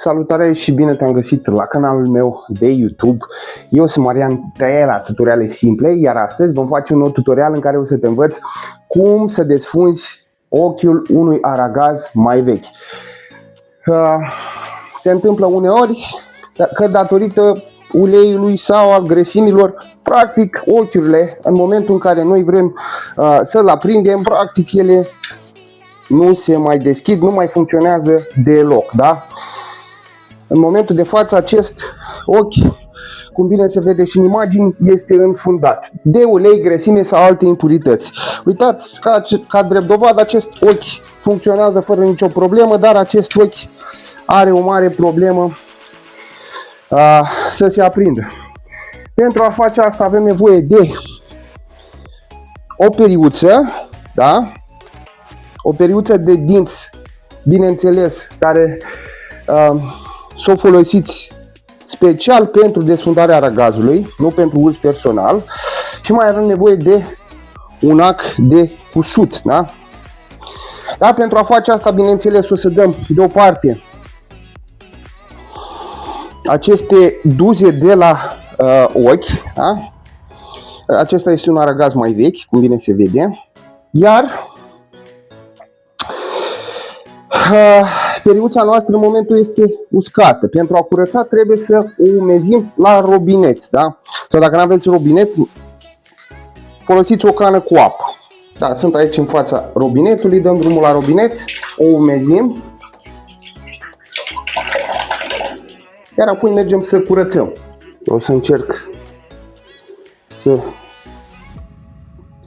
Salutare și bine te-am găsit la canalul meu de YouTube. Eu sunt Marian Traiela, tutoriale simple, iar astăzi vom face un nou tutorial în care o să te învăț cum să desfunzi ochiul unui aragaz mai vechi. Se întâmplă uneori că datorită uleiului sau a grăsimilor, practic ochiurile, în momentul în care noi vrem să-l aprindem, practic ele nu se mai deschid, nu mai funcționează deloc, da? În momentul de față acest ochi, cum bine se vede și în imagini, este înfundat de ulei, grăsime sau alte impurități. Uitați, ca drept dovadă, acest ochi funcționează fără nicio problemă, dar acest ochi are o mare problemă să se aprindă. Pentru a face asta avem nevoie de o periuță, da? O periuță de dinți, bineînțeles, care să o folosiți special pentru desfundarea aragazului, nu pentru uz personal. Și mai avem nevoie de un ac de cusut, da? Da, pentru a face asta, bineînțeles, o să dăm deoparte aceste duze de la ochi, da? Acesta este un aragaz mai vechi, cum bine se vede. Iar periuța noastră în momentul este uscată. Pentru a curăța trebuie să o umezim la robinet, da? Sau dacă nu aveți robinet, folosiți o cană cu apă. Da, sunt aici în fața robinetului, dăm drumul la robinet, o umezim. Iar apoi mergem să curățăm. Eu o să încerc să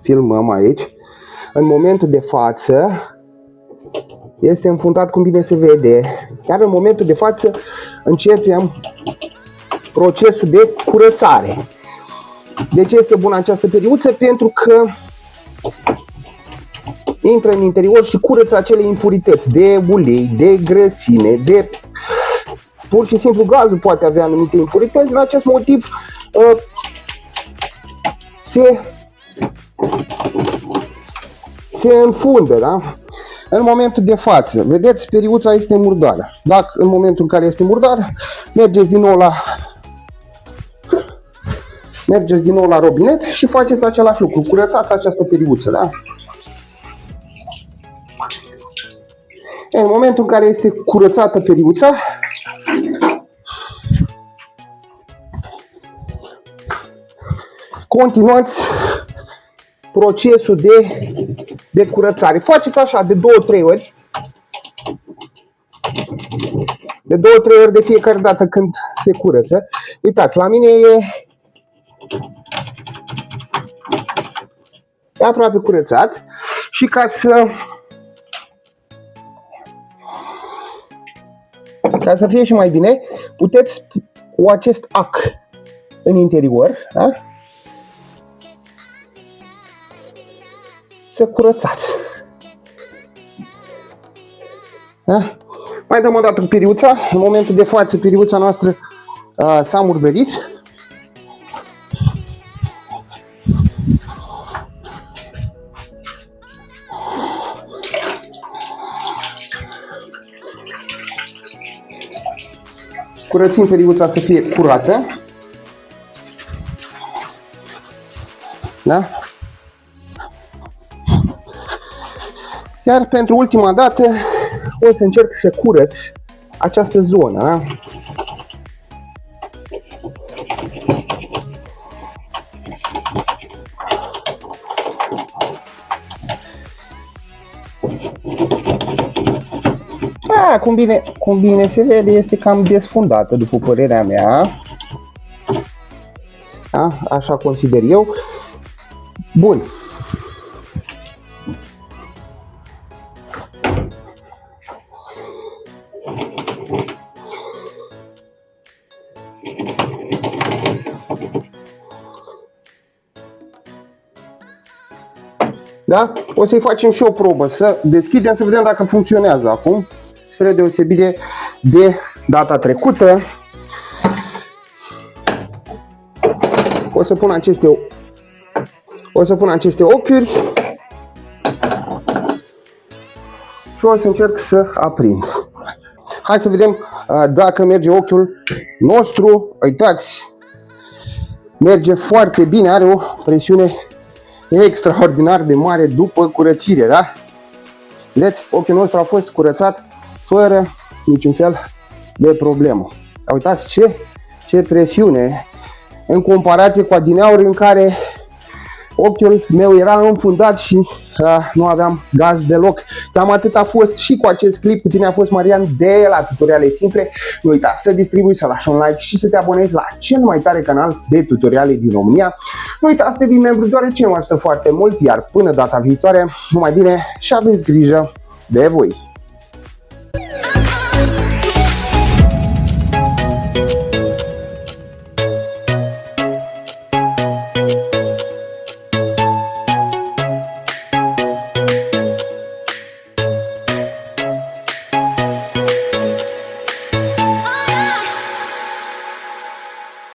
filmăm aici. În momentul de față este înfundat, cum bine se vede, iar în momentul de față începem procesul de curățare. De ce este bună această periuță? Pentru că intră în interior și curăță acele impurități de ulei, de grăsime, de pur și simplu gazul poate avea anumite impurități. Din acest motiv se înfundă, da? În momentul de față, vedeți, periuța este murdară. Dacă în momentul în care este murdară, mergeți din nou la robinet și faceți același lucru, curățați această periuță, da? În momentul în care este curățată periuța, continuați procesul de curățare. Faceți așa de 2-3 ori. De 2-3 ori de fiecare dată când se curăță. Uitați, la mine e aproape curățat. Și ca să fie și mai bine, puteți cu acest ac în interior, da? Să curățați. Da? Mai dăm o dată cu periuța. În momentul de față periuța noastră s-a murdărit. Curățim periuța să fie curată. Da? Iar pentru ultima dată o să încerc să curăț această zonă, da? Cum bine se vede, este cam desfundată, după părerea mea. Da? Așa consider eu. Bun. Da? O să-i facem și o probă, să deschidem, să vedem dacă funcționează acum, spre deosebire de data trecută. O să pun aceste ochiuri și o să încerc să aprind. Hai să vedem dacă merge ochiul nostru. Uitați, merge foarte bine, are o presiune extraordinar de mare după curățire, da? Vedeți, ochiul nostru a fost curățat fără niciun fel de problemă. Uitați ce presiune în comparație cu adineauri în care ochiul meu era înfundat și nu aveam gaz deloc. Cam atât a fost și cu acest clip. Cu tine a fost Marian de la Tutoriale Simple. Nu uita să distribui, să lași un like și să te abonezi la cel mai tare canal de tutoriale din România. Nu uita să devii membru, deoarece mă ajută foarte mult. Iar până data viitoare, numai bine și aveți grijă de voi!